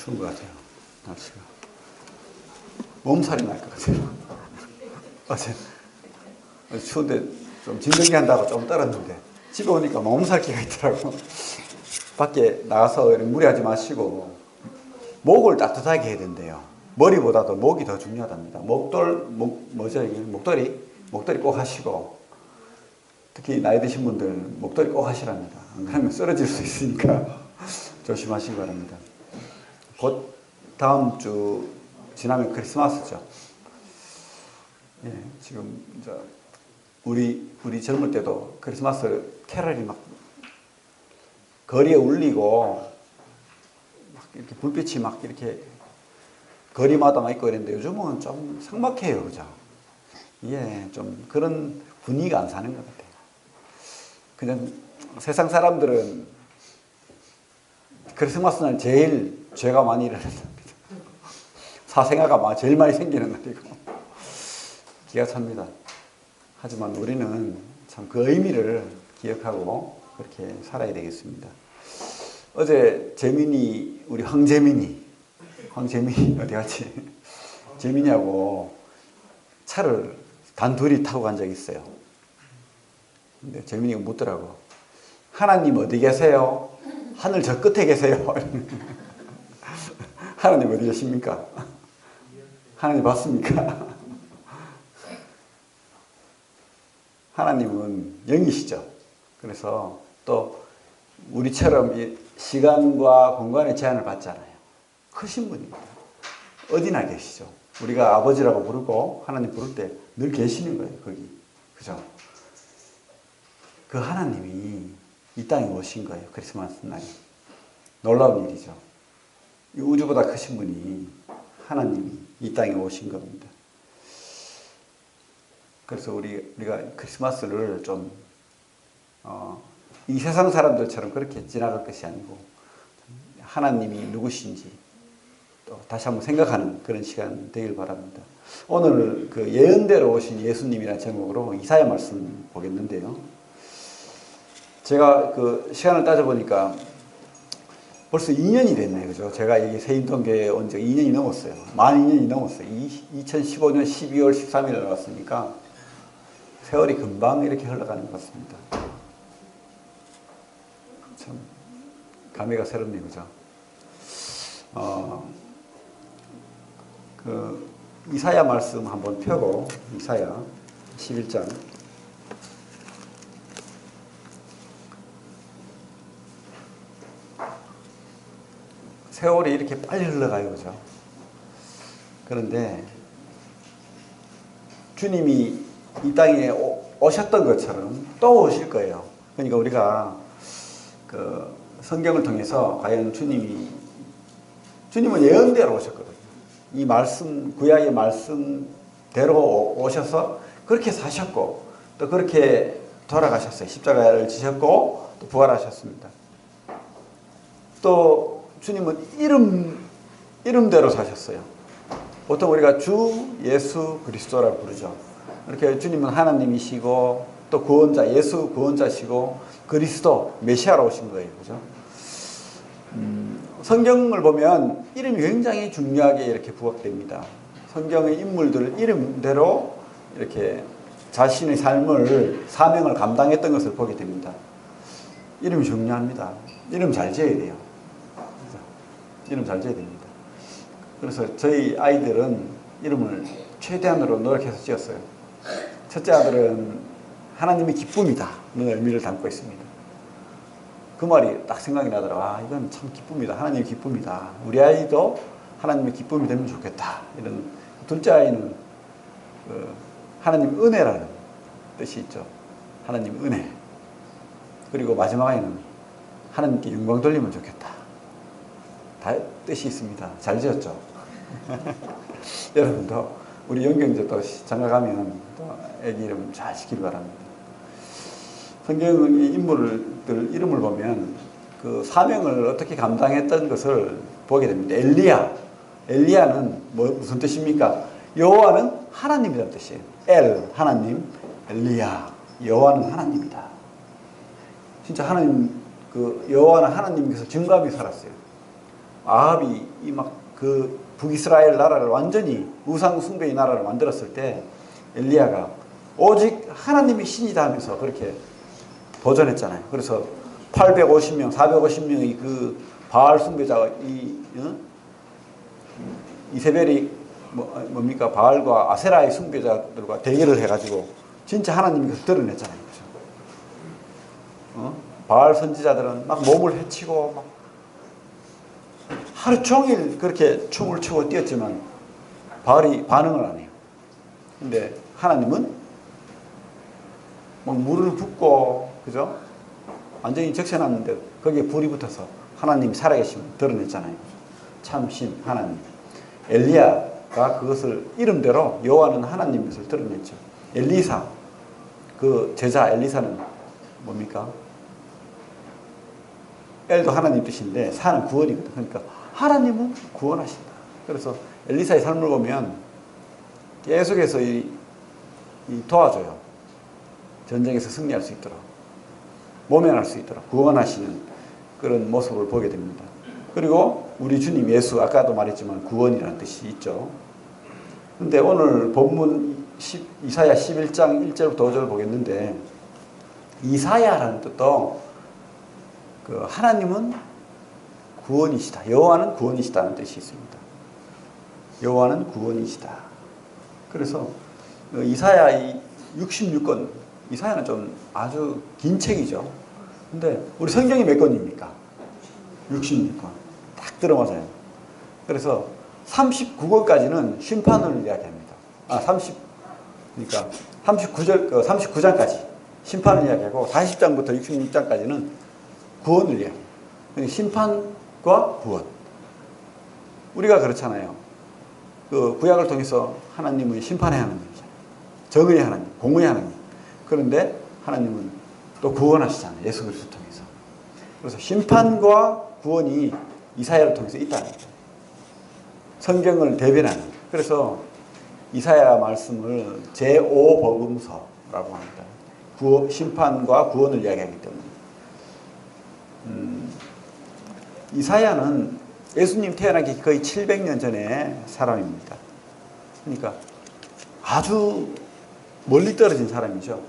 추운 것 같아요. 날씨가. 몸살이 날 것 같아요. 어제 추운데 좀 진드기 한다고 좀 떨었는데 집에 오니까 몸살기가 있더라고. 밖에 나가서 무리하지 마시고 목을 따뜻하게 해야 된대요. 머리보다도 목이 더 중요하답니다. 뭐죠 이게? 목도리 꼭 하시고, 특히 나이 드신 분들 목도리 꼭 하시랍니다. 안 그러면 쓰러질 수 있으니까 조심하시기 바랍니다. 곧 다음 주 지나면 크리스마스죠. 예, 지금 이제 우리 젊을 때도 크리스마스 캐럴이 막 거리에 울리고 막 이렇게 불빛이 막 이렇게 거리마다 막 있고 이랬는데 요즘은 좀 삭막해요, 그죠? 예, 좀 그런 분위기가 안 사는 것 같아요. 그냥 세상 사람들은 크리스마스 날 제일 죄가 많이 일어난답니다. 사생아가 제일 많이 생기는 날이고 기가 찹니다. 하지만 우리는 참 그 의미를 기억하고 그렇게 살아야 되겠습니다. 어제 우리 황재민이 어디 갔지? 재민이하고 차를 단둘이 타고 간 적이 있어요. 근데 재민이가 묻더라고. 하나님 어디 계세요? 하늘 저 끝에 계세요. 하나님 어디 계십니까? 하나님 봤습니까? 하나님은 영이시죠. 그래서 또 우리처럼 이 시간과 공간의 제한을 받잖아요. 크신 분입니다. 어디나 계시죠. 우리가 아버지라고 부르고 하나님 부를 때 늘 계시는 거예요. 거기. 그죠? 그 하나님이 이 땅에 오신 거예요. 크리스마스 날이. 놀라운 일이죠. 이 우주보다 크신 분이 하나님이 이 땅에 오신 겁니다. 그래서 우리가 크리스마스를 좀 이 세상 사람들처럼 그렇게 지나갈 것이 아니고 하나님이 누구신지 또 다시 한번 생각하는 그런 시간 되길 바랍니다. 오늘 그 예언대로 오신 예수님이라는 제목으로 이사야 말씀 보겠는데요. 제가 그 시간을 따져보니까 벌써 2년이 됐네요. 그죠? 제가 여기 새인동교회에 온 지 2년이 넘었어요. 만 2년이 넘었어요. 2015년 12월 13일에 나왔으니까 세월이 금방 이렇게 흘러가는 것 같습니다. 참 감회가 새롭네요. 그죠? 그 이사야 말씀 한번 펴고 이사야 11장 세월이 이렇게 빨리 흘러가요. 그죠? 그런데 주님이 이 땅에 오셨던 것처럼 또 오실 거예요. 그러니까 우리가 그 성경을 통해서 과연 주님은 예언대로 오셨거든요. 이 말씀, 구약의 말씀대로 오셔서 그렇게 사셨고 또 그렇게 돌아가셨어요. 십자가를 지셨고 또 부활하셨습니다. 또 주님은 이름대로 사셨어요. 보통 우리가 주 예수 그리스도라고 부르죠. 이렇게 주님은 하나님이시고 또 구원자, 예수 구원자시고 그리스도 메시아로 오신 거예요. 그죠? 성경을 보면 이름이 굉장히 중요하게 이렇게 부각됩니다. 성경의 인물들을 이름대로 이렇게 자신의 사명을 감당했던 것을 보게 됩니다. 이름이 중요합니다. 이름 잘 지어야 돼요. 이름 잘 지어야 됩니다. 그래서 저희 아이들은 이름을 최대한으로 노력해서 지었어요. 첫째 아들은 하나님의 기쁨이다 는 의미를 담고 있습니다. 그 말이 딱 생각이 나더라고요. 이건 참 기쁨이다. 하나님의 기쁨이다. 우리 아이도 하나님의 기쁨이 되면 좋겠다. 이런. 둘째 아이는 하나님 은혜라는 뜻이 있죠. 하나님 은혜. 그리고 마지막 아이는 하나님께 영광 돌리면 좋겠다. 다 뜻이 있습니다. 잘 지었죠? 여러분도 우리 영경제 또 장가가면 또 애기 이름 잘 시키기 바랍니다. 성경의 인물들 이름을 보면 그 사명을 어떻게 감당했던 것을 보게 됩니다. 엘리야는 무슨 뜻입니까? 여호와는 하나님이라는 뜻이에요. 하나님, 엘리야, 여호와는 하나님이다. 진짜 하나님, 그 여호와는 하나님께서 증거하며 살았어요. 아합이 이 막 그 북이스라엘 나라를 완전히 우상 숭배의 나라를 만들었을 때 엘리야가 오직 하나님이 신이다 하면서 그렇게 도전했잖아요. 그래서 850명, 450명의 그 바알 숭배자가 이세벨이 뭡니까? 바알과 아세라의 숭배자들과 대결을 해가지고 진짜 하나님이 그것을 드러냈잖아요. 그렇죠? 바알 선지자들은 막 몸을 해치고 막 하루 종일 그렇게 춤을 추고 뛰었지만 바알이 반응을 안 해요. 근데 하나님은 막 물을 붓고, 그죠? 완전히 적셔놨는데 거기에 불이 붙어서 하나님이 살아계심을 드러냈잖아요. 참신 하나님. 엘리야가 그것을 이름대로 여호와는 하나님 것을 드러냈죠. 엘리사, 그 제자 엘리사는 뭡니까? 엘도 하나님 뜻인데 사는 구원이거든. 그러니까 하나님은 구원하신다. 그래서 엘리사의 삶을 보면 계속해서 이 도와줘요. 전쟁에서 승리할 수 있도록, 모면할 수 있도록 구원하시는 그런 모습을 보게 됩니다. 그리고 우리 주님 예수, 아까도 말했지만 구원이라는 뜻이 있죠. 근데 오늘 본문 이사야 11장 1절부터 5절을 보겠는데, 이사야라는 뜻도 그 하나님은 구원이시다, 여호와는 구원이시다는 뜻이 있습니다. 여호와는 구원이시다. 그래서 이사야 이 66권, 이사야는 좀 아주 긴 책이죠. 근데 우리 성경이 몇 권입니까? 66권. 딱 들어맞아요. 그래서 39권까지는 심판을 이야기합니다. 그러니까 39장까지 심판을 이야기하고 40장부터 66장까지는 구원을 이야기해요. 심판과 구원. 우리가 그렇잖아요. 그 구약을 통해서 하나님은 심판의 하나님이잖아요. 정의의 하나님, 공의의 하나님. 그런데 하나님은 또 구원하시잖아요. 예수 그리스도 통해서. 그래서 심판과 구원이 이사야를 통해서 있다는 거죠. 성경을 대변하는. 그래서 이사야 말씀을 제5복음서라고 합니다. 심판과 구원을 이야기하기 때문에. 이사야는 예수님 태어나기 거의 700년 전의 사람입니다. 그러니까 아주 멀리 떨어진 사람이죠.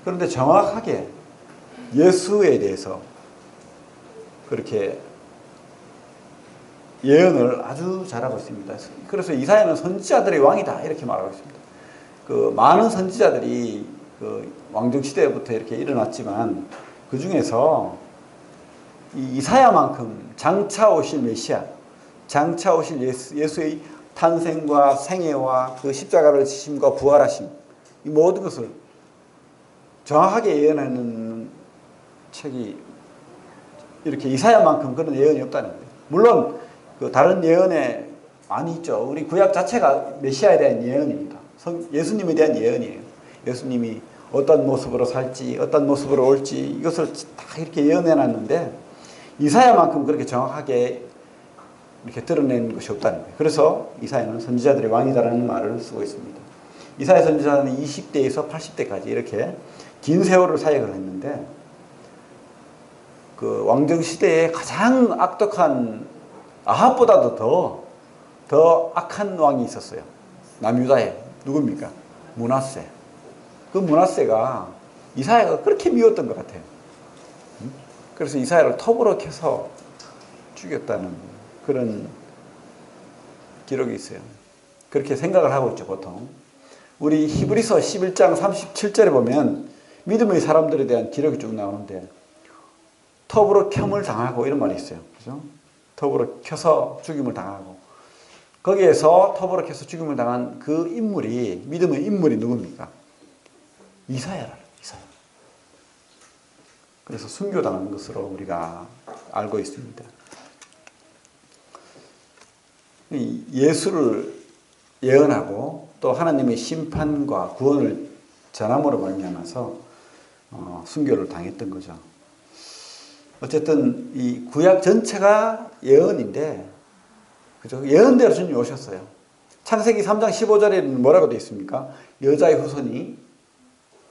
그런데 정확하게 예수에 대해서 그렇게 예언을 아주 잘하고 있습니다. 그래서 이사야는 선지자들의 왕이다 이렇게 말하고 있습니다. 그 많은 선지자들이 그 왕정 시대부터 이렇게 일어났지만 그 중에서 이사야만큼 장차 오실 메시아, 장차 오실 예수의 탄생과 생애와 그 십자가를 지심과 부활하심, 이 모든 것을 정확하게 예언하는 책이 이렇게 이사야만큼 그런 예언이 없다는 거예요. 물론 그 다른 예언에 많이 있죠. 우리 구약 자체가 메시아에 대한 예언입니다. 예수님에 대한 예언이에요. 예수님이 어떤 모습으로 살지, 어떤 모습으로 올지 이것을 다 이렇게 예언해 놨는데 이사야만큼 그렇게 정확하게 이렇게 드러낸 것이 없다는 거예요. 그래서 이사야는 선지자들의 왕이다라는 말을 쓰고 있습니다. 이사야 선지자는 20대에서 80대까지 이렇게 긴 세월을 사역을 했는데 그 왕정 시대에 가장 악독한 아합보다도 더 악한 왕이 있었어요. 남유다에 누굽니까? 므낫세. 그 므낫세가 이사야가 그렇게 미웠던 것 같아요. 그래서 이사야를 톱으로 켜서 죽였다는 그런 기록이 있어요. 그렇게 생각을 하고 있죠, 보통. 우리 히브리서 11장 37절에 보면 믿음의 사람들에 대한 기록이 쭉 나오는데 톱으로 켬을 당하고 이런 말이 있어요. 그죠? 톱으로 켜서 죽임을 당하고. 거기에서 톱으로 켜서 죽임을 당한 그 인물이, 믿음의 인물이 누굽니까? 이사야라. 이사야. 그래서 순교당한 것으로 우리가 알고 있습니다. 예수를 예언하고 또 하나님의 심판과 구원을 전함으로 말미암아서 순교를 당했던 거죠. 어쨌든 이 구약 전체가 예언인데, 그죠? 예언대로 주님이 오셨어요. 창세기 3장 15절에는 뭐라고 되어 있습니까? 여자의 후손이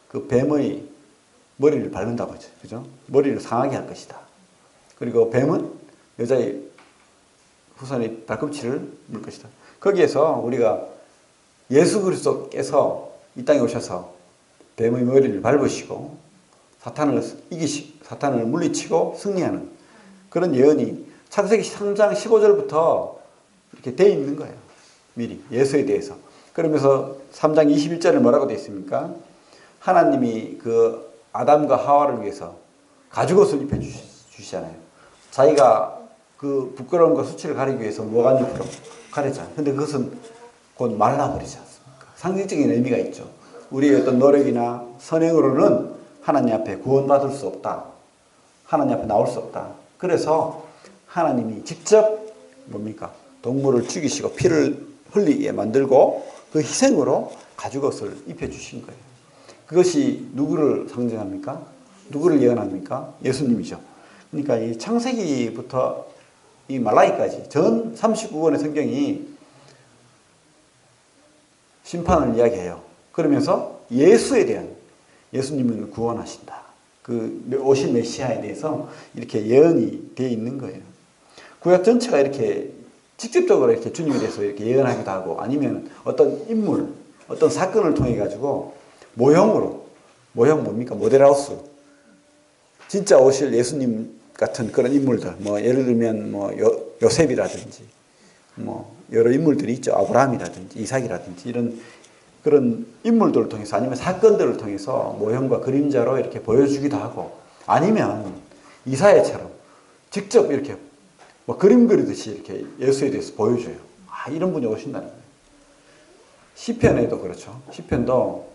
그 뱀의 머리를 밟는다고 하죠. 그죠? 머리를 상하게 할 것이다. 그리고 뱀은 여자의 후손의 발꿈치를 물 것이다. 거기에서 우리가 예수 그리스도께서 이 땅에 오셔서 뱀의 머리를 밟으시고 사탄을 물리치고 승리하는 그런 예언이 창세기 3장 15절부터 이렇게 돼 있는 거예요. 미리 예수에 대해서. 그러면서 3장 21절에 뭐라고 돼 있습니까? 하나님이 그 아담과 하와를 위해서 가죽옷을 입혀 주시잖아요. 자기가 그 부끄러움과 수치를 가리기 위해서 모가잎으로 가렸잖아요. 근데 그것은 곧 말라버리지 않습니까? 상징적인 의미가 있죠. 우리의 어떤 노력이나 선행으로는 하나님 앞에 구원받을 수 없다. 하나님 앞에 나올 수 없다. 그래서 하나님이 직접 뭡니까? 동물을 죽이시고 피를 흘리게 만들고 그 희생으로 가죽옷을 입혀주신 거예요. 그것이 누구를 상징합니까? 누구를 예언합니까? 예수님이죠. 그러니까 이 창세기부터 이 말라기까지 전 39권의 성경이 심판을 이야기해요. 그러면서 예수에 대한 예수님은 구원하신다. 그 오실 메시아에 대해서 이렇게 예언이 되어 있는 거예요. 구약 전체가 이렇게 직접적으로 이렇게 주님에 대해서 이렇게 예언하기도 하고 아니면 어떤 인물, 어떤 사건을 통해 가지고 모형 뭡니까? 모델하우스. 진짜 오실 예수님 같은 그런 인물들, 뭐 예를 들면 뭐 요셉이라든지 뭐 여러 인물들이 있죠. 아브라함이라든지 이삭이라든지 이런 그런 인물들을 통해서 아니면 사건들을 통해서 모형과 그림자로 이렇게 보여주기도 하고 아니면 이사야처럼 직접 이렇게 뭐 그림 그리듯이 이렇게 예수에 대해서 보여줘요. 아, 이런 분이 오신다는 거예요. 시편에도 그렇죠. 시편도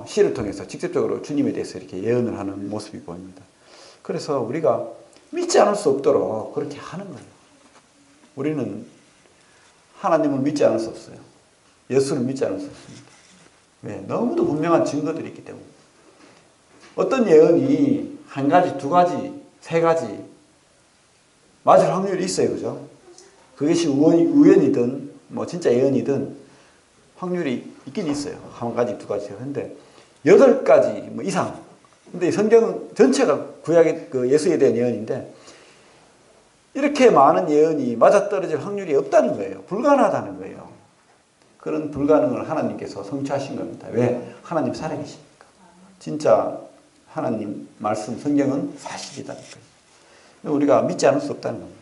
시를 통해서 직접적으로 주님에 대해서 이렇게 예언을 하는 모습이 보입니다. 그래서 우리가 믿지 않을 수 없도록 그렇게 하는 거예요. 우리는 하나님을 믿지 않을 수 없어요. 예수를 믿지 않을 수 없습니다. 왜? 너무도 분명한 증거들이 있기 때문에. 어떤 예언이 한 가지, 두 가지, 세 가지 맞을 확률이 있어요. 그죠? 그것이 우연이든 뭐 진짜 예언이든 확률이 있긴 있어요. 한 가지, 두 가지. 근데 8가지 뭐 이상. 근데 성경 전체가 구약의 그 예수에 대한 예언인데 이렇게 많은 예언이 맞아떨어질 확률이 없다는 거예요. 불가능하다는 거예요. 그런 불가능을 하나님께서 성취하신 겁니다. 왜? 하나님 살아계시니까. 진짜 하나님 말씀, 성경은 사실이다는 거예요. 우리가 믿지 않을 수 없다는 겁니다.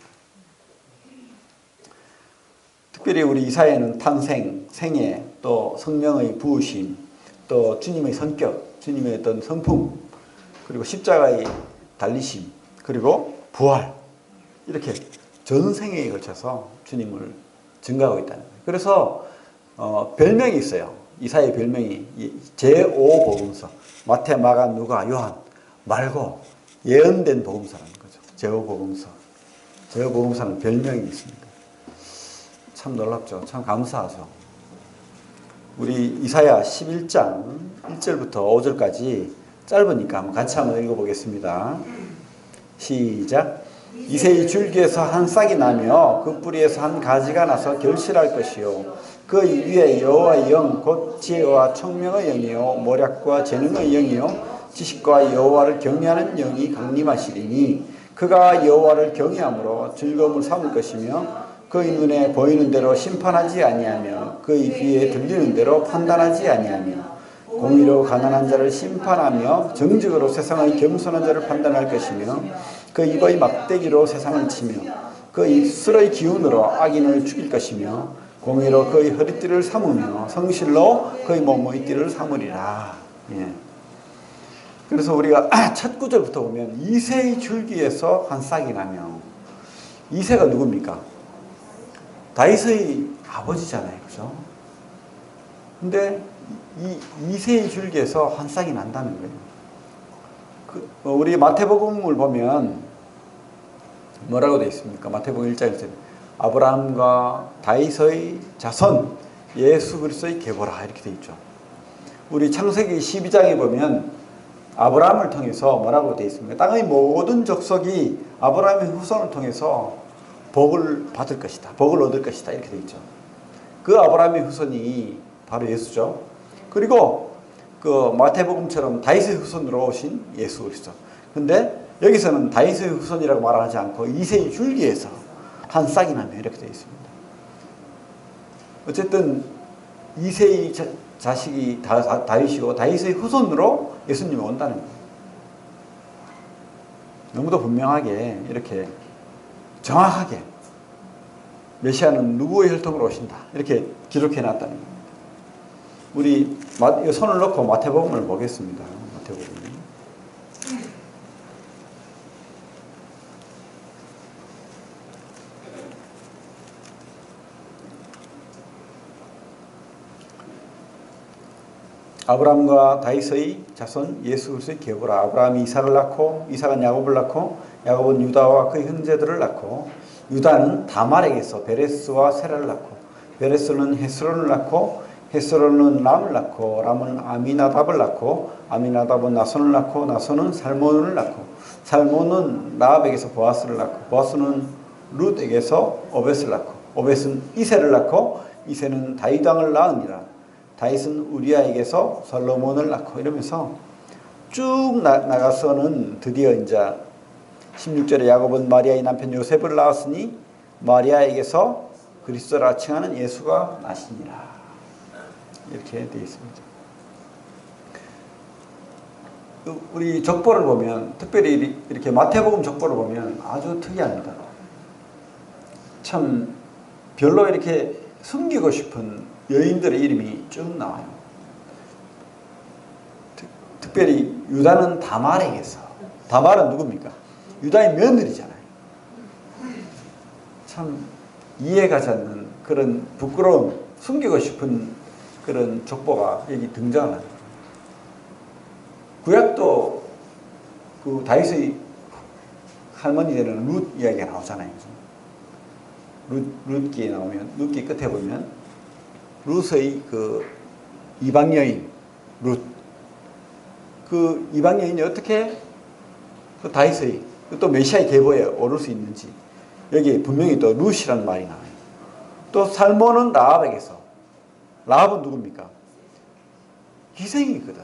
특별히 우리 이사야는 탄생, 생애, 또 성령의 부으심, 또 주님의 성격, 주님의 어떤 성품, 그리고 십자가의 달리심, 그리고 부활 이렇게 전생에 걸쳐서 주님을 증가하고 있다는 거예요. 그래서 별명이 있어요. 이사야의 별명이 제5복음서 마태, 마가, 누가, 요한 말고 예언된 복음서라는 거죠. 제5복음서. 제5복음서는 별명이 있습니다. 참 놀랍죠. 참 감사하죠. 우리 이사야 11장 1절부터 5절까지 짧으니까 같이 한번 읽어보겠습니다. 시작. 이새의 줄기에서 한 싹이 나며 그 뿌리에서 한 가지가 나서 결실할 것이요 그 위에 여호와의 영 곧 지혜와 총명의 영이요 모략과 재능의 영이요 지식과 여호와를 경외하는 영이 강림하시리니 그가 여호와를 경외함으로 즐거움을 삼을 것이며 그의 눈에 보이는 대로 심판하지 아니하며 그의 귀에 들리는 대로 판단하지 아니하며 공의로 가난한 자를 심판하며 정직으로 세상의 겸손한 자를 판단할 것이며 그 입의 막대기로 세상을 치며 그 입술의 기운으로 악인을 죽일 것이며 공의로 그의 허리띠를 삼으며 성실로 그의 몸의 띠를 삼으리라. 예. 그래서 우리가 첫 구절부터 보면 이새의 줄기에서 한 싹이 나며 이새가 누굽니까? 다윗의 아버지잖아요. 그죠? 근데 이새의 줄기에서 한 싹이 난다는 거예요. 우리 마태복음을 보면 뭐라고 되어 있습니까? 마태복음 1장 1절 아브라함과 다윗의 자손 예수 그리스도의 계보라 이렇게 되어 있죠. 우리 창세기 12장에 보면 아브라함을 통해서 뭐라고 되어 있습니까? 땅의 모든 족속이 아브라함의 후손을 통해서 복을 받을 것이다. 복을 얻을 것이다. 이렇게 되어 있죠. 그 아브라함의 후손이 바로 예수죠. 그리고 그 마태복음처럼 다윗의 후손으로 오신 예수 그리스도. 근데 여기서는 다윗의 후손이라고 말하지 않고 이새의 줄기에서 한 싹이 나며 이렇게 되어 있습니다. 어쨌든 이세의 자식이 다윗이고 다윗의 후손으로 예수님이 온다는 거예요. 너무도 분명하게 이렇게 정확하게 메시아는 누구의 혈통으로 오신다 이렇게 기록해 놨다는 겁니다. 우리 손을 넣고 마태복음을 보겠습니다. 마태복음. 아브라함과 다윗의 자손 예수 그리스도의 계보라. 아브라함이 이삭을 낳고 이삭은 야곱을 낳고 야곱은 유다와 그의 형제들을 낳고 유다는 다말에게서 베레스와 세라를 낳고 베레스는 헤스론을 낳고 헤스론은 람을 낳고 람은 아미나답을 낳고 아미나답은 나손을 낳고 나손은 살몬을 낳고 살몬은 라합에게서 보아스를 낳고 보아스는 룻에게서 오벳을 낳고 오벳은 이새를 낳고 이새는 다윗 왕을 낳으니라. 다윗은 우리아에게서 솔로몬을 낳고 이러면서 쭉 나가서는 드디어 이제 16절에 야곱은 마리아의 남편 요셉을 낳았으니 마리아에게서 그리스도라 칭하는 예수가 나시니라. 이렇게 되어 있습니다. 우리 족보를 보면 특별히 이렇게 마태복음 족보를 보면 아주 특이합니다. 참 별로 이렇게 숨기고 싶은 여인들의 이름이 쭉 나와요. 특별히 유다는 다말에게서. 다말은 누굽니까? 유다의 며느리잖아요. 참 이해가 가지 않는 그런 부끄러운 숨기고 싶은 그런 족보가 여기 등장을 합니다. 구약도 그 다윗의 할머니 되는 룻 이야기가 나오잖아요. 룻기 나오면 룻기 끝에 보면 룻의 그 이방 여인 룻, 그 이방 여인이 어떻게 그 다윗의 또 메시아의 계보에 오를 수 있는지 여기 분명히 또 룻이라는 말이 나와요. 또 살몬은 라합에게서. 라합은 누굽니까? 희생이거든.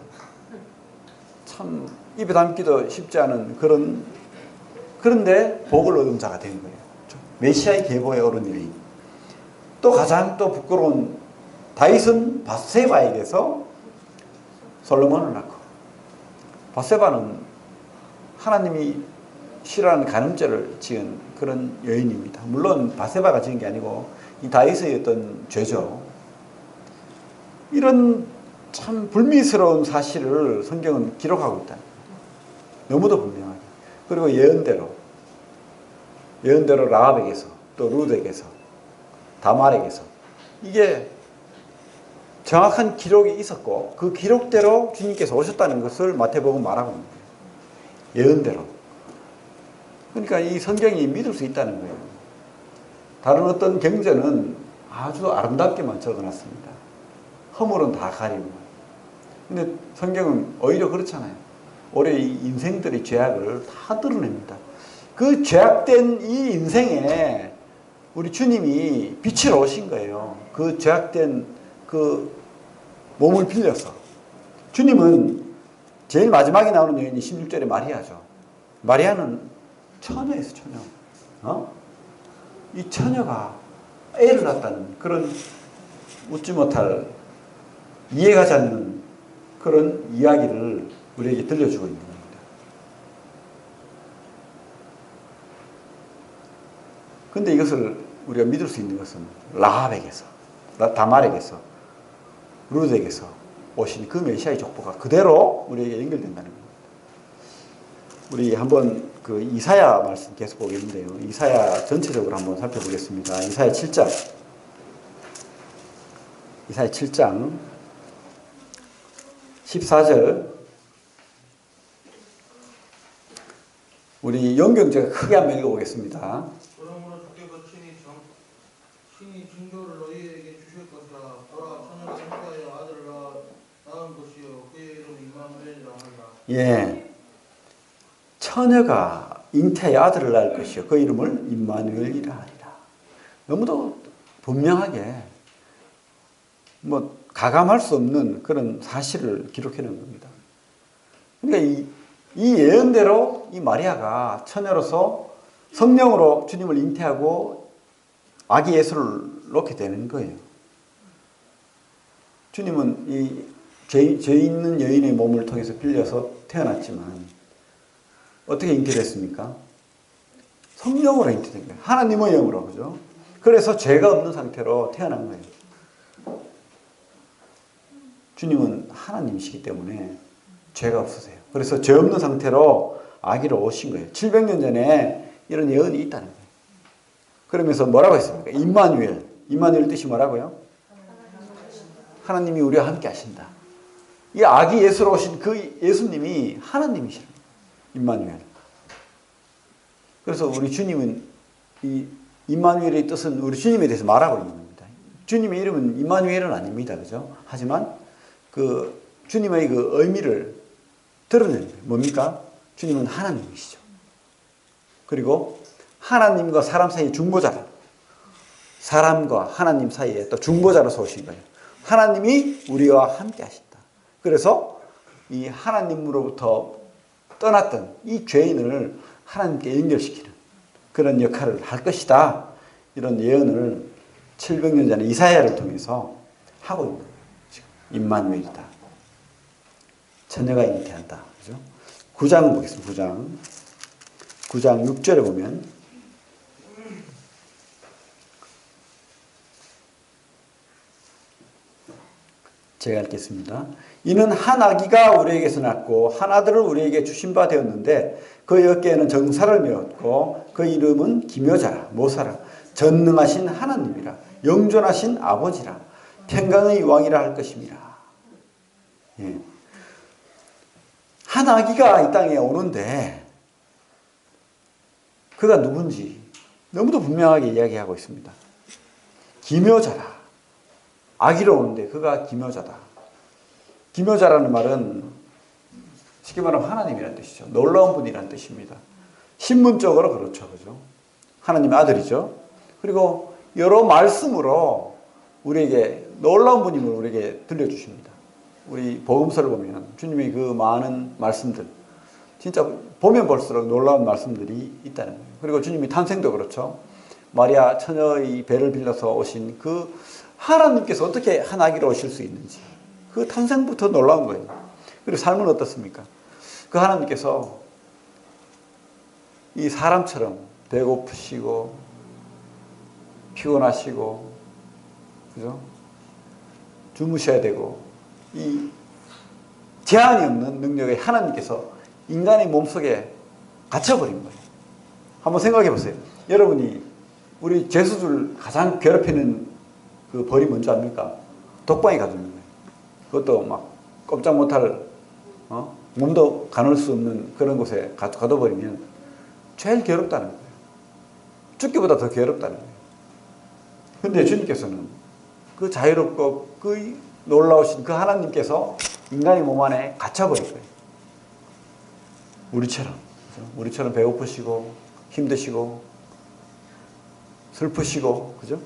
참 입에 담기도 쉽지 않은 그런데 복을 얻은 자가 된 거예요. 메시아의 계보에 오른 여인. 또 가장 또 부끄러운 다윗은 밧세바에게서 솔로몬을 낳고, 밧세바는 하나님이 싫어하는 간음죄를 지은 그런 여인입니다. 물론 밧세바가 지은 게 아니고 이 다윗의 어떤 죄죠. 이런 참 불미스러운 사실을 성경은 기록하고 있다. 너무도 분명하게. 그리고 예언대로 라합에게서 또 룻에게서 다말에게서 이게 정확한 기록이 있었고 그 기록대로 주님께서 오셨다는 것을 마태복음 말하고 있는 거예요. 예언대로. 그러니까 이 성경이 믿을 수 있다는 거예요. 다른 어떤 경전은 아주 아름답게만 적어놨습니다. 허물은 다 가리고. 근데 성경은 오히려 그렇잖아요. 우리의 인생들의 죄악을 다 드러냅니다. 그 죄악된 이 인생에 우리 주님이 빛으로 오신 거예요. 그 죄악된 그 몸을 빌려서. 주님은 제일 마지막에 나오는 여인이 16절에 마리아죠. 마리아는 처녀였어, 처녀. 이 처녀가 애를 낳았다는 그런 웃지 못할, 이해가지 않는 그런 이야기를 우리에게 들려주고 있는 겁니다. 그런데 이것을 우리가 믿을 수 있는 것은 라합에게서, 다말에게서, 룻에게서 오신 그 메시아의 족보가 그대로 우리에게 연결된다는 겁니다. 우리 한번 그 이사야 말씀 계속 보겠는데요. 이사야 전체적으로 한번 살펴보겠습니다. 이사야 7장. 이사야 7장 14절. 우리 영경제가 크게 한번 읽어보겠습니다. 그러므로 주께서 친히 징조를 너희에게 주실 것이라. 보라, 처녀가 잉태하여 아들을 낳은 것이요 그의 이름은 임마누엘이라 하리라. 예, 처녀가 잉태하여 아들을 낳을 것이요 그 이름을 임마누엘이라 하리라. 너무도 분명하게 뭐 가감할 수 없는 그런 사실을 기록해 놓은 겁니다. 그러니까 이 예언대로 이 마리아가 처녀로서 성령으로 주님을 잉태하고 아기 예수를 놓게 되는 거예요. 주님은 이 죄 있는 여인의 몸을 통해서 빌려서 태어났지만 어떻게 잉태됐습니까? 성령으로 잉태된 거예요. 하나님의 영으로. 그죠? 그래서 죄가 없는 상태로 태어난 거예요. 주님은 하나님이시기 때문에 죄가 없으세요. 그래서 죄 없는 상태로 아기로 오신 거예요. 700년 전에 이런 예언이 있다는 거예요. 그러면서 뭐라고 했습니까? 임마누엘. 임마누엘 뜻이 뭐라고요? 하나님이 우리와 함께 하신다. 이 아기 예수로 오신 그 예수님이 하나님이시라는 거예요. 임마누엘. 그래서 우리 주님은 이 임마누엘의 뜻은 우리 주님에 대해서 말하고 있는 겁니다. 주님의 이름은 임마누엘은 아닙니다. 그죠? 하지만 그 주님의 그 의미를 드러내는 거예요. 뭡니까? 주님은 하나님이시죠. 그리고 하나님과 사람 사이의 중보자다. 사람과 하나님 사이에 또 중보자로서 오신 거예요. 하나님이 우리와 함께 하신다. 그래서 이 하나님으로부터 떠났던 이 죄인을 하나님께 연결시키는 그런 역할을 할 것이다. 이런 예언을 700년 전에 이사야를 통해서 하고 있는 거예요. 지금 임마누엘이다. 처녀가 잉태한다. 그죠? 9장 보겠습니다. 9장 6절에 보면 제가 읽겠습니다. 이는 한 아기가 우리에게서 낳고 한 아들을 우리에게 주신 바 되었는데 그의 어깨에는 정사를 메었고 그 이름은 기묘자라 모사라 전능하신 하나님이라 영존하신 아버지라 평강의 왕이라 할 것임이라. 예. 한 아기가 이 땅에 오는데 그가 누군지 너무도 분명하게 이야기하고 있습니다. 기묘자라. 아기로 오는데 그가 기묘자다. 기묘자라는 말은 쉽게 말하면 하나님이라는 뜻이죠. 놀라운 분이라는 뜻입니다. 신문적으로 그렇죠. 그죠? 하나님의 아들이죠. 그리고 여러 말씀으로 우리에게 놀라운 분임을 우리에게 들려주십니다. 우리 복음서를 보면 주님의 그 많은 말씀들 진짜 보면 볼수록 놀라운 말씀들이 있다는 거예요. 그리고 주님의 탄생도 그렇죠. 마리아 처녀의 배를 빌려서 오신 그 하나님께서 어떻게 한 아기로 오실 수 있는지 그 탄생부터 놀라운 거예요. 그리고 삶은 어떻습니까? 그 하나님께서 이 사람처럼 배고프시고 피곤하시고 그죠? 주무셔야 되고 이 제한이 없는 능력의 하나님께서 인간의 몸속에 갇혀버린 거예요. 한번 생각해 보세요. 여러분이 우리 죄수들 가장 괴롭히는 그 벌이 뭔지 압니까? 독방에 가두는 거예요. 그것도 막 꼼짝 못할 몸도 가눌 수 없는 그런 곳에 가둬버리면 제일 괴롭다는 거예요. 죽기보다 더 괴롭다는 거예요. 근데 주님께서는 그 자유롭고 그 놀라우신 그 하나님께서 인간의 몸 안에 갇혀버린 거예요. 우리처럼. 그죠? 우리처럼 배고프시고 힘드시고 슬프시고 그죠?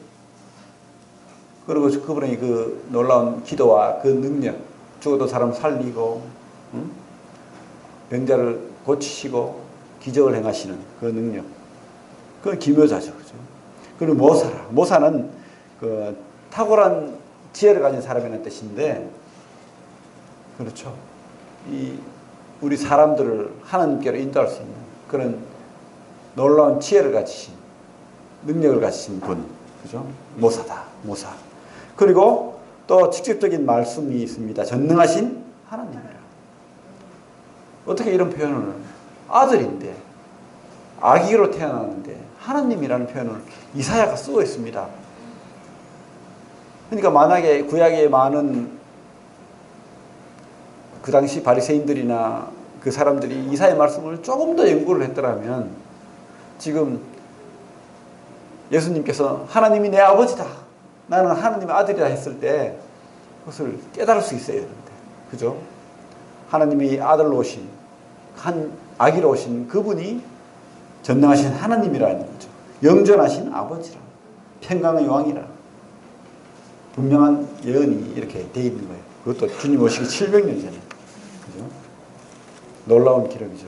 그리고 그분의 그 놀라운 기도와 그 능력, 죽어도 사람 살리고 병자를 고치시고 기적을 행하시는 그 능력, 그건 기묘자죠, 그죠? 그리고 모사라, 모사는 그 탁월한 지혜를 가진 사람이라는 뜻인데, 그렇죠? 이 우리 사람들을 하나님께로 인도할 수 있는 그런 놀라운 지혜를 가지신, 능력을 가지신 분, 그죠? 모사다, 모사. 그리고 또 직접적인 말씀이 있습니다. 전능하신 하나님이라. 어떻게 이런 표현을 아들인데 아기로 태어났는데 하나님이라는 표현을 이사야가 쓰고 있습니다. 그러니까 만약에 구약에 많은 그 당시 바리새인들이나 그 사람들이 이사야 말씀을 조금 더 연구를 했더라면 지금 예수님께서 하나님이 내 아버지다. 나는 하나님의 아들이라 했을 때 그것을 깨달을 수 있어야 되는데. 그죠? 하나님이 아들로 오신, 한 아기로 오신 그분이 전능하신 하나님이라는 거죠. 영존하신 아버지라. 평강의 왕이라. 분명한 예언이 이렇게 되어 있는 거예요. 그것도 주님 오시기 700년 전에. 그죠? 놀라운 기록이죠.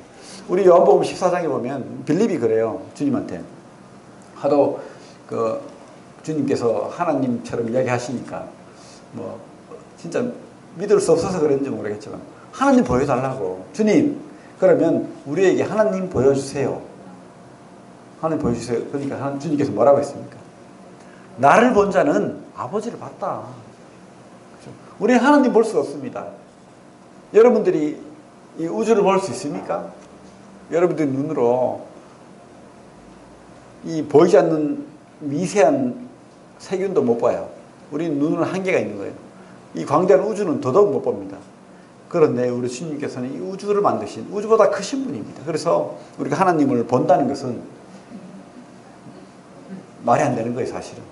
우리 요한복음 14장에 보면 빌립이 그래요. 주님한테. 하도 그 주님께서 하나님처럼 이야기하시니까 뭐 진짜 믿을 수 없어서 그런지 모르겠지만 하나님 보여달라고. 주님, 그러면 우리에게 하나님 보여주세요. 하나님 보여주세요. 그러니까 주님께서 뭐라고 했습니까? 나를 본 자는 아버지를 봤다. 그렇죠? 우리는 하나님 볼 수 없습니다. 여러분들이 이 우주를 볼 수 있습니까? 여러분들 눈으로 이 보이지 않는 미세한 세균도 못 봐요. 우리는 눈은 한계가 있는 거예요. 이 광대한 우주는 더더욱 못 봅니다. 그런데 우리 주님께서는 이 우주를 만드신 우주보다 크신 분입니다. 그래서 우리가 하나님을 본다는 것은 말이 안 되는 거예요, 사실은.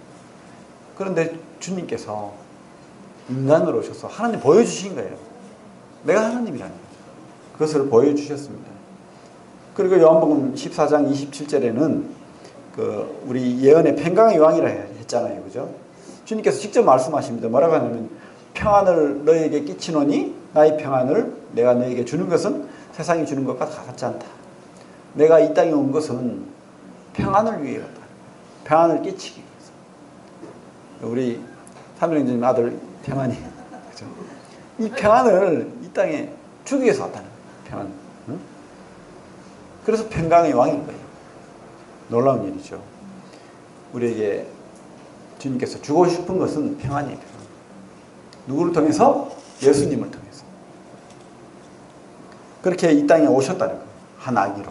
그런데 주님께서 인간으로 오셔서 하나님 보여주신 거예요. 내가 하나님이라는 거죠. 그것을 보여주셨습니다. 그리고 요한복음 14장 27절에는 우리 예언의 평강의 왕이라 했잖아요. 그죠? 주님께서 직접 말씀하십니다. 뭐라고 하냐면 평안을 너희에게 끼치노니 나의 평안을 내가 너희에게 주는 것은 세상이 주는 것과 같지 않다. 내가 이 땅에 온 것은 평안을 위해 왔다. 평안을 끼치기 위해서. 우리 삼일행주님 아들 평안이 그죠? 이 평안을 이 땅에 주기 위해서 왔다는 거예요. 평안. 응? 그래서 평강의 왕인 거예요. 놀라운 일이죠. 우리에게 주님께서 주고 싶은 것은 평안이에요. 평안. 누구를 통해서? 예수님을 통해서. 그렇게 이 땅에 오셨다는 거예요. 한 아기로.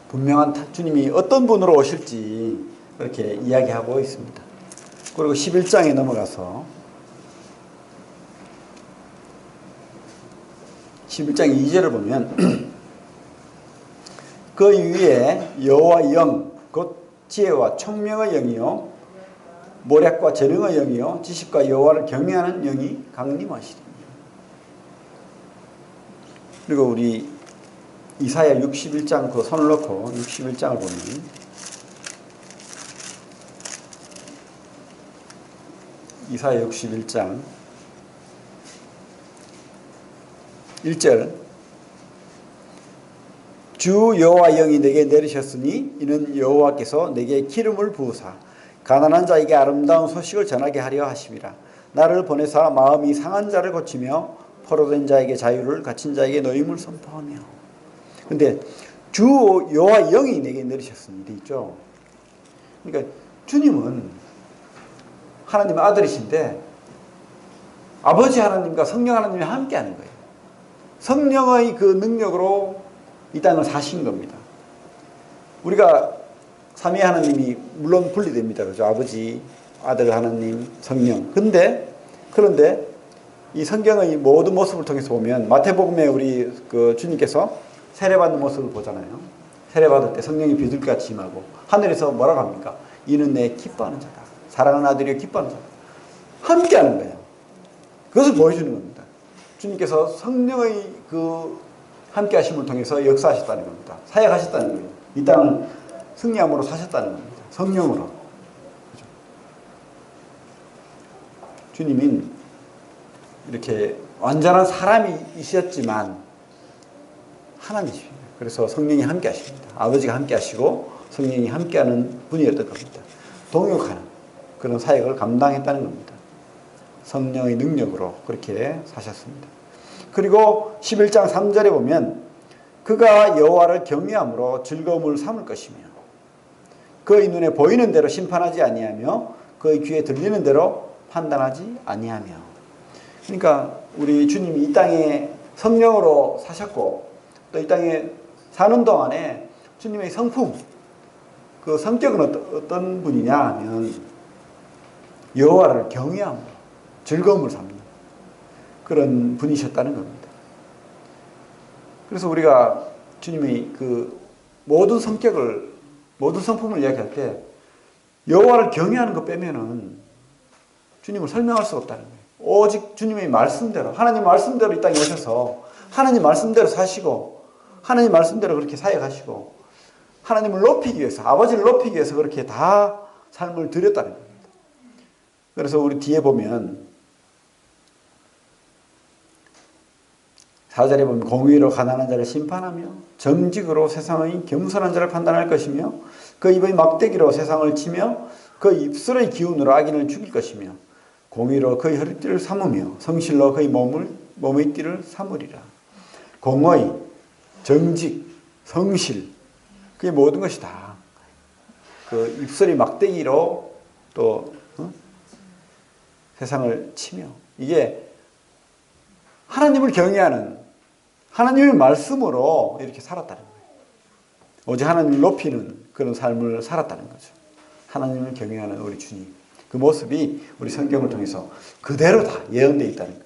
분명한 주님이 어떤 분으로 오실지 그렇게 이야기하고 있습니다. 그리고 11장에 넘어가서 11장 2절을 보면 그 위에 여호와 영, 곧 지혜와 총명의 영이요 모략과 재능의 영이요 지식과 여호와를 경외하는 영이 강림하시리니. 그리고 우리 이사야 61장 그 손을 넣고 61장을 보면 이사야 61장 1절 주 여호와 영이 내게 내리셨으니 이는 여호와께서 내게 기름을 부으사 가난한 자에게 아름다운 소식을 전하게 하려 하심이라. 나를 보내사 마음이 상한 자를 고치며 포로된 자에게 자유를 갇힌 자에게 노임을 선포하며. 근데 주 여호와 영이 내게 내리셨으니 돼 있죠. 그러니까 주님은 하나님의 아들이신데 아버지 하나님과 성령 하나님이 함께 하는 거예요. 성령의 그 능력으로 이 땅을 사신 겁니다. 우리가 삼위 하나님이 물론 분리됩니다. 그죠? 아버지, 아들 하나님, 성령. 그런데 이 성경의 모든 모습을 통해서 보면 마태복음에 우리 그 주님께서 세례받는 모습을 보잖아요. 세례받을 때 성령이 비둘기같이 임하고 하늘에서 뭐라고 합니까? 이는 내 기뻐하는 자다. 사랑하는 아들이여 기뻐하는 자다. 함께 하는 거예요. 그것을 보여주는 겁니다. 주님께서 성령의 그 함께 하심을 통해서 역사하셨다는 겁니다. 사역하셨다는 거예요. 이 땅을 승리함으로 사셨다는 겁니다. 성령으로. 그렇죠? 주님은 이렇게 완전한 사람이셨지만 하나님이십니다. 그래서 성령이 함께 하십니다. 아버지가 함께 하시고 성령이 함께 하는 분이었던 겁니다. 동역하는 그런 사역을 감당했다는 겁니다. 성령의 능력으로 그렇게 사셨습니다. 그리고 11장 3절에 보면 그가 여호와를 경외함으로 즐거움을 삼을 것이며 그의 눈에 보이는 대로 심판하지 아니하며 그의 귀에 들리는 대로 판단하지 아니하며. 그러니까 우리 주님이 이 땅에 성령으로 사셨고 또 이 땅에 사는 동안에 주님의 성품, 그 성격은 어떤 분이냐 하면 여호와를 경외함으로 즐거움을 삼는 그런 분이셨다는 겁니다. 그래서 우리가 주님의 그 모든 성격을, 모든 성품을 이야기할 때 여호와를 경외하는 것 빼면은 주님을 설명할 수 없다는 거예요. 오직 주님의 말씀대로, 하나님 말씀대로 이 땅에 오셔서 하나님 말씀대로 사시고 하나님 말씀대로 그렇게 사역하시고 하나님을 높이기 위해서, 아버지를 높이기 위해서 그렇게 다 삶을 드렸다는 겁니다. 그래서 우리 뒤에 보면 4절에 보면 공의로 가난한 자를 심판하며 정직으로 세상의 겸손한 자를 판단할 것이며 그 입의 막대기로 세상을 치며 그 입술의 기운으로 악인을 죽일 것이며 공의로 그의 허리띠를 삼으며 성실로 그의 몸의 띠를 삼으리라. 공의, 정직, 성실, 그게 모든 것이 다 그 입술의 막대기로 또 세상을 치며, 이게 하나님을 경외하는 하나님의 말씀으로 이렇게 살았다는 거예요. 오직 하나님을 높이는 그런 삶을 살았다는 거죠. 하나님을 경외하는 우리 주님, 그 모습이 우리 성경을 통해서 그대로 다 예언되어 있다는 거예요.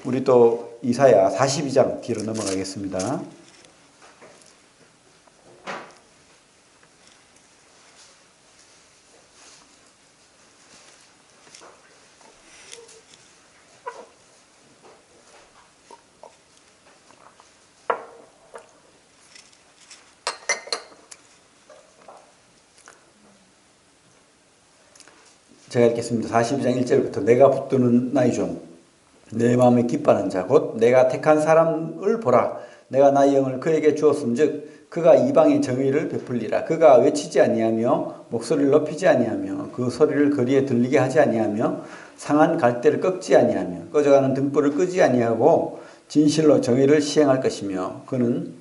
우리 또 이사야 42장 뒤로 넘어가겠습니다. 제가 읽겠습니다. 42장 1절부터 내가 붙드는 나의 종, 내 마음에 기뻐하는 자, 곧 내가 택한 사람을 보라. 내가 나의 영을 그에게 주었음즉 그가 이방의 정의를 베풀리라. 그가 외치지 아니하며 목소리를 높이지 아니하며 그 소리를 거리에 들리게 하지 아니하며 상한 갈대를 꺾지 아니하며 꺼져가는 등불을 끄지 아니하고 진실로 정의를 시행할 것이며 그는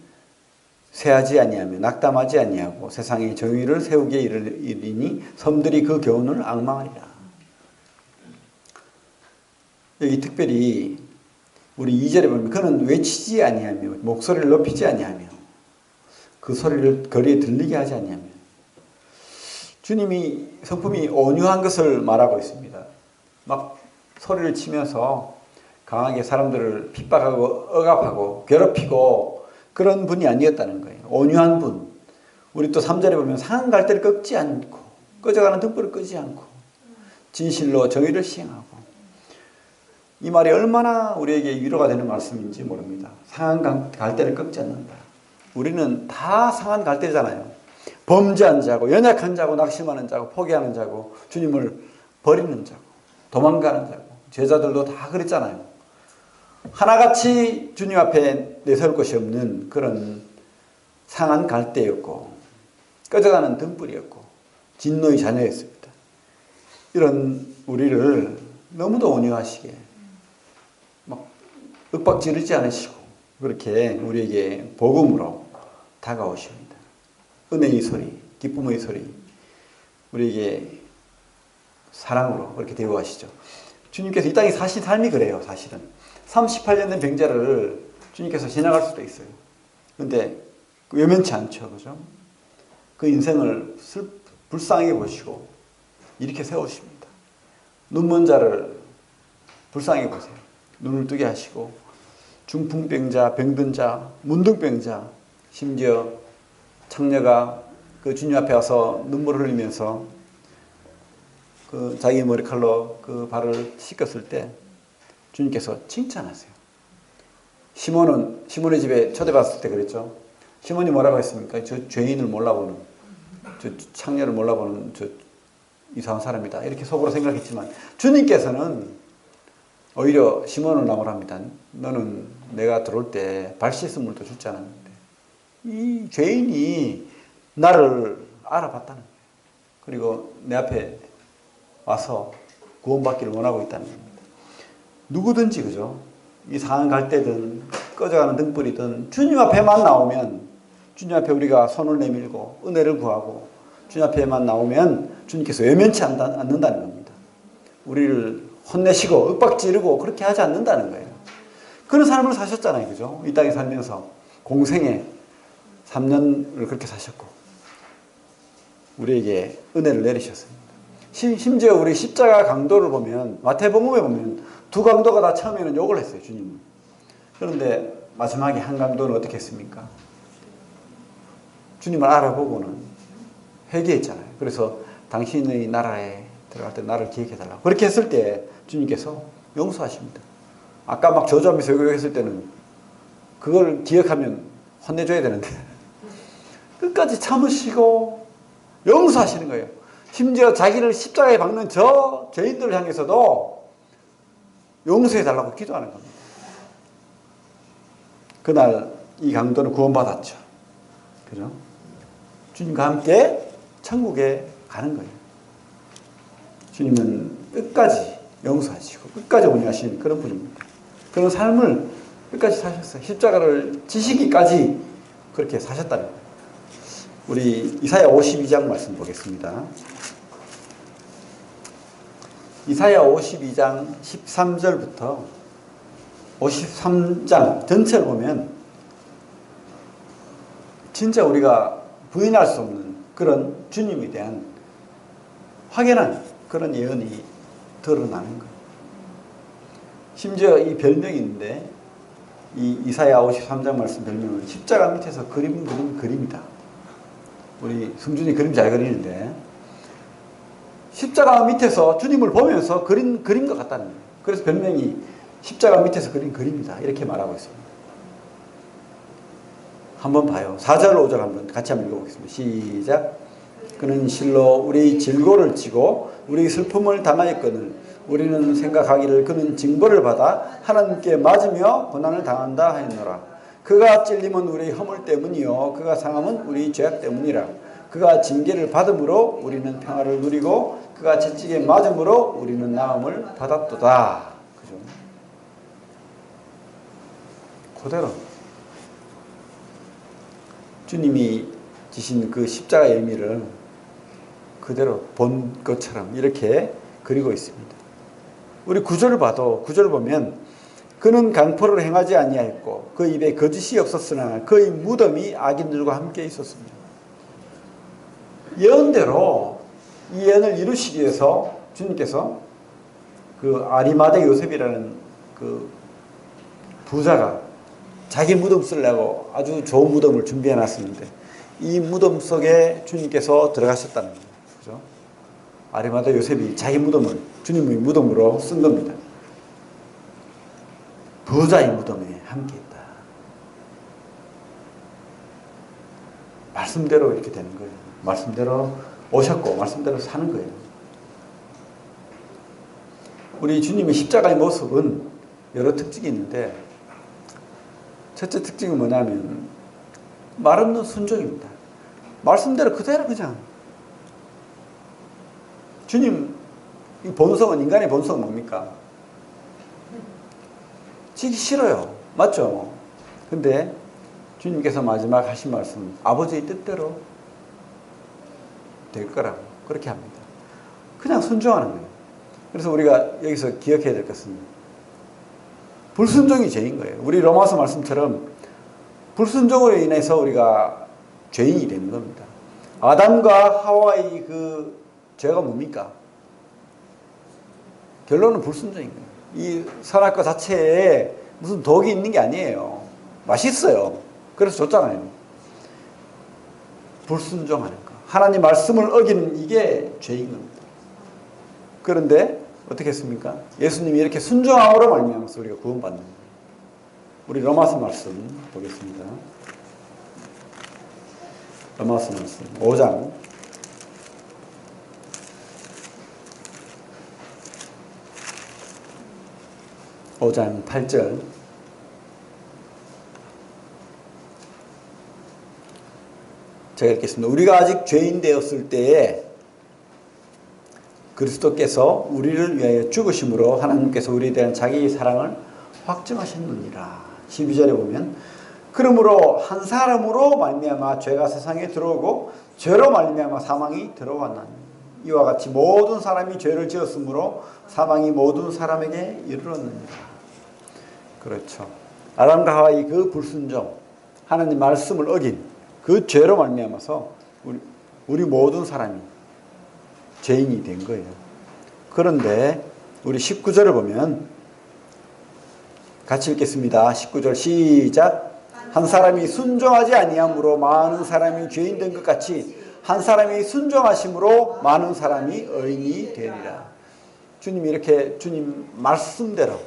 쇠하지 아니하며 낙담하지 아니하고 세상에 정의를 세우게 이르리니 섬들이 그 교훈을 앙망하리라. 여기 특별히 우리 2절에 보면 그는 외치지 아니하며 목소리를 높이지 아니하며 그 소리를 거리에 들리게 하지 아니하며, 주님이 성품이 온유한 것을 말하고 있습니다. 막 소리를 치면서 강하게 사람들을 핍박하고 억압하고 괴롭히고 그런 분이 아니었다는 거예요. 온유한 분. 우리 또 3절에 보면 상한 갈대를 꺾지 않고 꺼져가는 등불을 끄지 않고 진실로 정의를 시행하고, 이 말이 얼마나 우리에게 위로가 되는 말씀인지 모릅니다. 상한 갈대를 꺾지 않는다. 우리는 다 상한 갈대잖아요. 범죄한 자고 연약한 자고 낙심하는 자고 포기하는 자고 주님을 버리는 자고 도망가는 자고, 제자들도 다 그랬잖아요. 하나같이 주님 앞에 내세울 것이 없는 그런 상한 갈대였고 꺼져가는 등불이었고 진노의 자녀였습니다. 이런 우리를 너무도 온유하시게 막 윽박지르지 않으시고 그렇게 우리에게 복음으로 다가오십니다. 은혜의 소리, 기쁨의 소리, 우리에게 사랑으로 그렇게 대우하시죠. 주님께서 이 땅에 사신 삶이 그래요. 사실은 38년 된 병자를 주님께서 지나갈 수도 있어요. 그런데 외면치 않죠. 그죠? 그 인생을 불쌍하게 보시고 이렇게 세우십니다. 눈먼 자를 불쌍하게 보세요. 눈을 뜨게 하시고 중풍병자, 병든 자, 문둥병자, 심지어 창녀가 그 주님 앞에 와서 눈물을 흘리면서 그 자기 머리칼로 그 발을 씻겼을 때 주님께서 칭찬하세요. 시몬의 집에 초대받았을 때 그랬죠. 시몬이 뭐라고 했습니까? 저 죄인을 몰라보는, 저 창녀를 몰라보는 저 이상한 사람이다. 이렇게 속으로 생각했지만 주님께서는 오히려 시몬을 나무랍니다. 너는 내가 들어올 때 발 씻은 물도 주지 않았는데 이 죄인이 나를 알아봤다는 거예요. 그리고 내 앞에 와서 구원받기를 원하고 있다는 겁니다. 누구든지 그죠? 이 상한 갈대든 꺼져가는 등불이든 주님 앞에만 나오면, 주님 앞에 우리가 손을 내밀고 은혜를 구하고 주님 앞에만 나오면 주님께서 외면치 않는다는 겁니다. 우리를 혼내시고 윽박지르고 그렇게 하지 않는다는 거예요. 그런 삶을 사셨잖아요. 그죠? 이 땅에 살면서 공생에 3년을 그렇게 사셨고 우리에게 은혜를 내리셨습니다. 심지어 우리 십자가 강도를 보면, 마태복음에 보면 두 강도가 다 처음에는 욕을 했어요. 주님을. 그런데 마지막에 한 강도는 어떻게 했습니까? 주님을 알아보고는 회개했잖아요. 그래서 당신의 나라에 들어갈 때 나를 기억해달라고 그렇게 했을 때 주님께서 용서하십니다. 아까 막 저주하면서 요구했을 때는 그걸 기억하면 혼내줘야 되는데 끝까지 참으시고 용서하시는 거예요. 심지어 자기를 십자가에 박는 저 죄인들을 향해서도 용서해달라고 기도하는 겁니다. 그날 이 강도는 구원받았죠. 그죠? 주님과 함께 천국에 가는 거예요. 주님은 끝까지 용서하시고 끝까지 온유하신 그런 분입니다. 그런 삶을 끝까지 사셨어요. 십자가를 지시기까지 그렇게 사셨다는 거예요. 우리 이사야 52장 말씀 보겠습니다. 이사야 52장 13절부터 53장 전체를 보면 진짜 우리가 부인할 수 없는 그런 주님에 대한 확연한 그런 예언이 드러나는 거예요. 심지어 이 별명이 있는데 이 이사야 53장 말씀 별명은 십자가 밑에서 그림 그림이다. 우리 승준이 그림 잘 그리는데 십자가 밑에서 주님을 보면서 그린 것 같다는 거예요. 그래서 별명이 십자가 밑에서 그린 그림이다. 이렇게 말하고 있습니다. 한번 봐요. 4절 5절 한번 같이 한번 읽어보겠습니다. 시작. 그는 실로 우리 질고를 지고 우리 슬픔을 당하였거늘 우리는 생각하기를 그는 징벌을 받아 하나님께 맞으며 고난을 당한다 하였노라. 그가 찔림은 우리 허물 때문이요 그가 상함은 우리 죄악 때문이라. 그가 징계를 받음으로 우리는 평화를 누리고 그가 채찍에 맞음으로 우리는 나음을 받았도다. 그죠? 그대로 주님이 지신 그 십자가의 의미를 그대로 본 것처럼 이렇게 그리고 있습니다. 우리 구절을 봐도 구절을 보면 그는 강포를 행하지 아니하였고 그 입에 거짓이 없었으나 그의 무덤이 악인들과 함께 있었습니다. 예언대로 이 예언을 이루시기 위해서 주님께서 그 아리마대 요셉이라는 그 부자가 자기 무덤 쓰려고 아주 좋은 무덤을 준비해 놨었는데 이 무덤 속에 주님께서 들어가셨다는 거예요. 그죠? 아리마대 요셉이 자기 무덤을 주님의 무덤으로 쓴 겁니다. 부자의 무덤에 함께 있다. 말씀대로 이렇게 되는 거예요. 말씀대로 오셨고 말씀대로 사는 거예요. 우리 주님의 십자가의 모습은 여러 특징이 있는데 첫째 특징은 뭐냐면 말 없는 순종입니다. 말씀대로 그대로 그냥 주님 이 본성은 인간의 본성은 뭡니까? 지기 싫어요. 맞죠? 근데 주님께서 마지막 하신 말씀 아버지의 뜻대로 될 거라고 그렇게 합니다. 그냥 순종하는 거예요. 그래서 우리가 여기서 기억해야 될 것은 불순종이 죄인 거예요. 우리 로마서 말씀처럼 불순종으로 인해서 우리가 죄인이 되는 겁니다. 아담과 하와의 그 죄가 뭡니까? 결론은 불순종인 거예요. 이 선악과 자체에 무슨 독이 있는 게 아니에요. 맛있어요. 그래서 줬잖아요. 불순종하는 거. 하나님 말씀을 어기는 이게 죄인 겁니다. 그런데 어떻게 했습니까? 예수님이 이렇게 순종함으로 말미암아서 우리가 구원받는 거예요. 우리 로마서 말씀 보겠습니다. 로마서 말씀 5장 8절 제가 읽겠습니다. 우리가 아직 죄인 되었을 때에 그리스도께서 우리를 위하여 죽으심으로 하나님께서 우리에 대한 자기의 사랑을 확증하셨느니라. 12절에 보면 그러므로 한 사람으로 말미암아 죄가 세상에 들어오고 죄로 말미암아 사망이 들어왔나니 이와 같이 모든 사람이 죄를 지었으므로 사망이 모든 사람에게 이르렀느니라. 그렇죠. 아담과 하와의 그 불순종, 하나님 말씀을 어긴 그 죄로 말미암아서 우리 모든 사람이 죄인이 된 거예요. 그런데 우리 19절을 보면 같이 읽겠습니다. 19절 시작. 한 사람이 순종하지 아니함으로 많은 사람이 죄인 된 것 같이 한 사람이 순종하심으로 많은 사람이 의인이 되리라. 주님이 이렇게 주님 말씀대로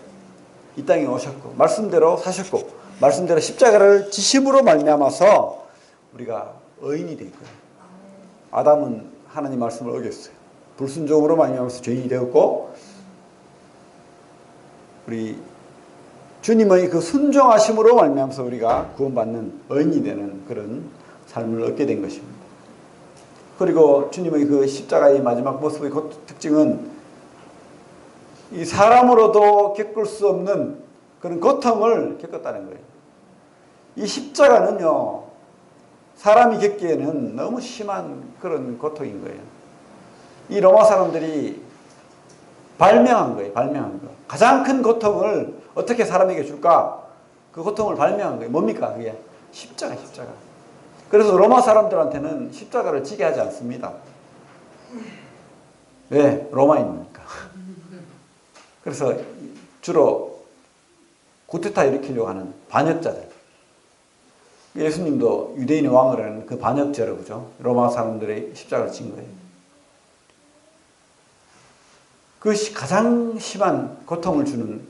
이 땅에 오셨고 말씀대로 사셨고 말씀대로 십자가를 지심으로 말미암아서 우리가 의인이 된 거예요. 아담은 하나님 말씀을 어겼어요. 불순종으로 말미암아서 죄인이 되었고 우리 주님의 그 순종하심으로 말미암아서 우리가 구원받는 의인이 되는 그런 삶을 얻게 된 것입니다. 그리고 주님의 그 십자가의 마지막 모습의 특징은 이 사람으로도 겪을 수 없는 그런 고통을 겪었다는 거예요. 이 십자가는요, 사람이 겪기에는 너무 심한 그런 고통인 거예요. 이 로마 사람들이 발명한 거예요. 발명한 거. 가장 큰 고통을 어떻게 사람에게 줄까? 그 고통을 발명한 거예요. 뭡니까? 그게 십자가. 그래서 로마 사람들한테는 십자가를 지게 하지 않습니다. 왜? 로마인이니까. 그래서 주로 구테타 일으키려고 하는 반역자들. 예수님도 유대인의 왕을 하는 그 반역죄로, 그죠? 로마 사람들의 십자가를 친 거예요. 그것이 가장 심한 고통을 주는,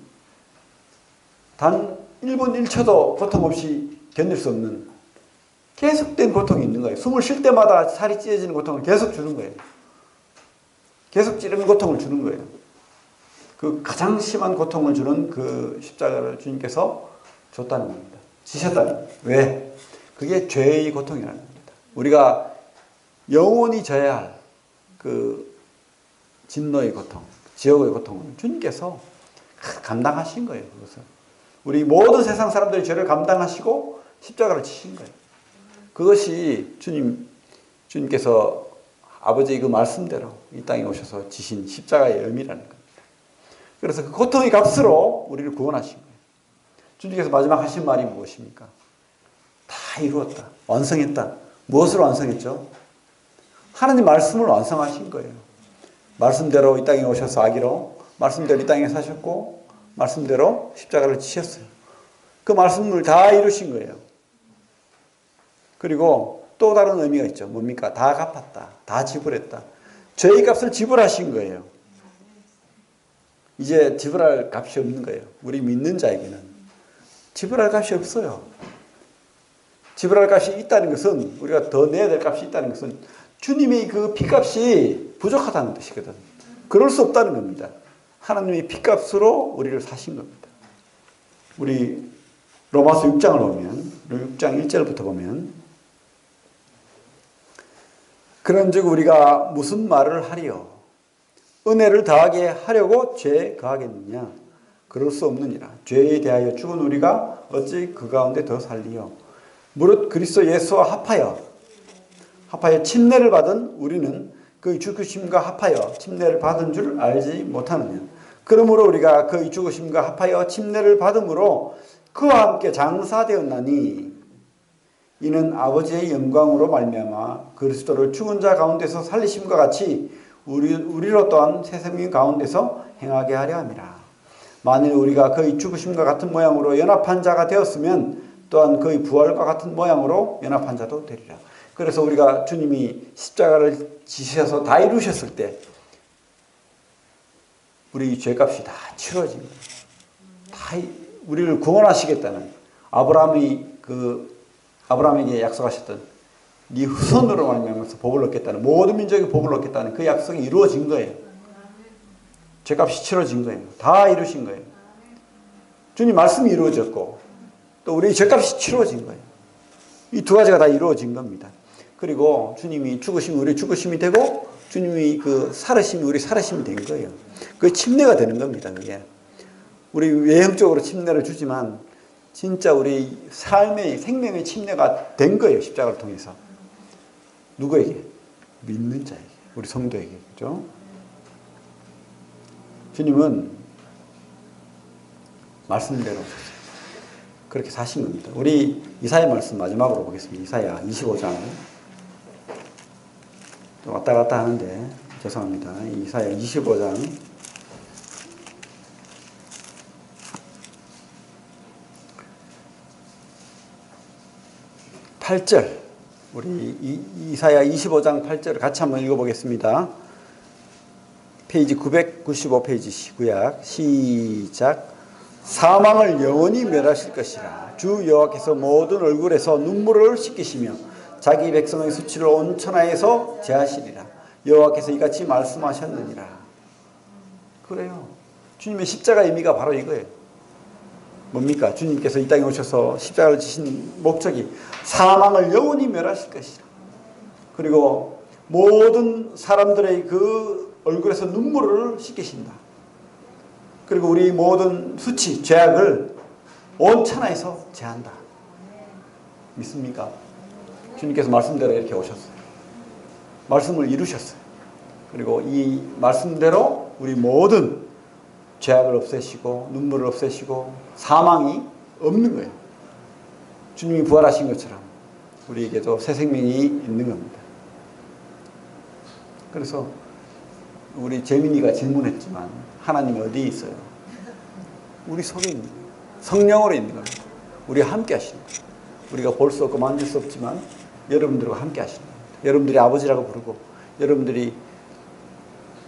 단 1분 1초도 고통 없이 견딜 수 없는 계속된 고통이 있는 거예요. 숨을 쉴 때마다 살이 찢어지는 고통을 계속 주는 거예요. 계속 찌르는 고통을 주는 거예요. 그 가장 심한 고통을 주는 그 십자가를 주님께서 줬다는 겁니다. 지셨다는 겁니다. 왜? 그게 죄의 고통이라는 겁니다. 우리가 영원히 져야 할 그 진노의 고통, 지옥의 고통을 주님께서 감당하신 거예요. 그것을. 우리 모든 세상 사람들의 죄를 감당하시고 십자가를 치신 거예요. 그것이 주님께서 아버지의 그 말씀대로 이 땅에 오셔서 지신 십자가의 의미라는 겁니다. 그래서 그 고통의 값으로 우리를 구원하신 거예요. 주님께서 마지막 하신 말이 무엇입니까? 다 이루었다. 완성했다. 무엇을 완성했죠? 하나님 말씀을 완성하신 거예요. 말씀대로 이 땅에 오셔서 아기로, 말씀대로 이 땅에 사셨고, 말씀대로 십자가를 지셨어요. 그 말씀을 다 이루신 거예요. 그리고 또 다른 의미가 있죠. 뭡니까? 다 갚았다. 다 지불했다. 죄의 값을 지불하신 거예요. 이제 지불할 값이 없는 거예요. 우리 믿는 자에게는. 지불할 값이 없어요. 지불할 값이 있다는 것은, 우리가 더 내야 될 값이 있다는 것은 주님의 그 피값이 부족하다는 뜻이거든. 그럴 수 없다는 겁니다. 하나님의 피값으로 우리를 사신 겁니다. 우리 로마서 6장을 보면, 6장 1절부터 보면, 그런즉 우리가 무슨 말을 하리요? 은혜를 더하게 하려고 죄에 거하겠느냐? 그럴 수 없느니라. 죄에 대하여 죽은 우리가 어찌 그 가운데 더 살리요? 무릇 그리스도 예수와 합하여 침례를 받은 우리는 그의 죽으심과 합하여 침례를 받은 줄 알지 못하느냐? 그러므로 우리가 그의 죽으심과 합하여 침례를 받음으로 그와 함께 장사되었나니 이는 아버지의 영광으로 말미암아 그리스도를 죽은 자 가운데서 살리심과 같이 우리로 또한 새 생명 가운데서 행하게 하려 함이라. 만일 우리가 그의 죽으심과 같은 모양으로 연합한 자가 되었으면 또한 그의 부활과 같은 모양으로 연합한 자도 되리라. 그래서 우리가 주님이 십자가를 지셔서 다 이루셨을 때 우리 죄값이 다 치러진 거예요. 다 우리를 구원하시겠다는 아브라함에게 약속하셨던 네 후손으로 말미암아서 복을 얻겠다는, 모든 민족이 복을 얻겠다는 그 약속이 이루어진 거예요. 죄값이 치러진 거예요. 다 이루신 거예요. 주님 말씀이 이루어졌고 또 우리 죄값이 치러진 거예요. 이 두 가지가 다 이루어진 겁니다. 그리고 주님이 죽으시면 우리 죽으심이 되고 주님이 그 살으심이 우리 살으심이 된 거예요. 그게 침례가 되는 겁니다. 그게 우리 외형적으로 침례를 주지만 진짜 우리 삶의 생명의 침례가 된 거예요. 십자가를 통해서. 누구에게? 믿는 자에게. 우리 성도에게. 그죠? 주님은 말씀대로 그렇게 사신 겁니다. 우리 이사야 말씀 마지막으로 보겠습니다. 이사야 25장. 왔다 갔다 하는데 죄송합니다. 이사야 25장 8절. 우리 이사야 25장 8절을 같이 한번 읽어보겠습니다. 페이지 995페이지 구약 시작. 사망을 영원히 멸하실 것이라. 주 여호와께서 모든 얼굴에서 눈물을 씻기시며 자기 백성의 수치를 온 천하에서 제하시리라. 여호와께서 이같이 말씀하셨느니라. 그래요. 주님의 십자가 의미가 바로 이거예요. 뭡니까? 주님께서 이 땅에 오셔서 십자가를 지신 목적이 사망을 영원히 멸하실 것이라. 그리고 모든 사람들의 그 얼굴에서 눈물을 씻기신다. 그리고 우리 모든 수치, 죄악을 온 천하에서 제한다. 믿습니까? 주님께서 말씀대로 이렇게 오셨어요. 말씀을 이루셨어요. 그리고 이 말씀대로 우리 모든 죄악을 없애시고 눈물을 없애시고 사망이 없는 거예요. 주님이 부활하신 것처럼 우리에게도 새 생명이 있는 겁니다. 그래서 우리 재민이가 질문했지만 하나님이 어디에 있어요? 우리 속에 있는 거예요. 성령으로 있는 겁니다. 우리와 함께 하시는 거예요. 우리가 볼 수 없고 만질 수 없지만 여러분들과 함께 하시는 겁니다. 여러분들이 아버지라고 부르고 여러분들이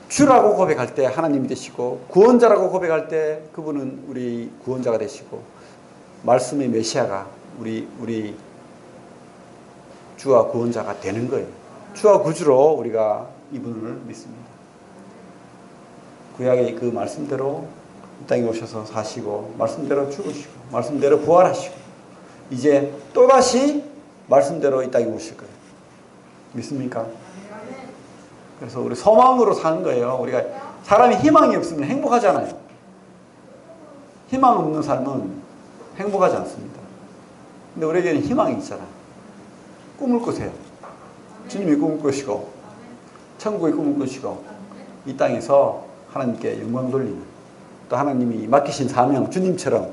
주라고 고백할 때 하나님이 되시고 구원자라고 고백할 때 그분은 우리 구원자가 되시고 말씀의 메시아가 우리 주와 구원자가 되는 거예요. 주와 구주로 우리가 이분을 믿습니다. 구약의 그 말씀대로 이 땅에 오셔서 사시고 말씀대로 죽으시고 말씀대로 부활하시고 이제 또다시 말씀대로 이 땅에 오실 거예요. 믿습니까? 그래서 우리 소망으로 사는 거예요. 우리가 사람이 희망이 없으면 행복하잖아요. 희망 없는 삶은 행복하지 않습니다. 근데 우리에게는 희망이 있잖아. 꿈을 꾸세요. 주님이 꿈을 꾸시고 천국의 꿈을 꾸시고 이 땅에서 하나님께 영광 돌리는 또 하나님이 맡기신 사명 주님처럼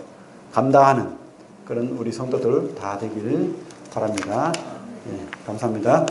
감당하는 그런 우리 성도들 다 되기를 바랍니다. 예, 감사합니다.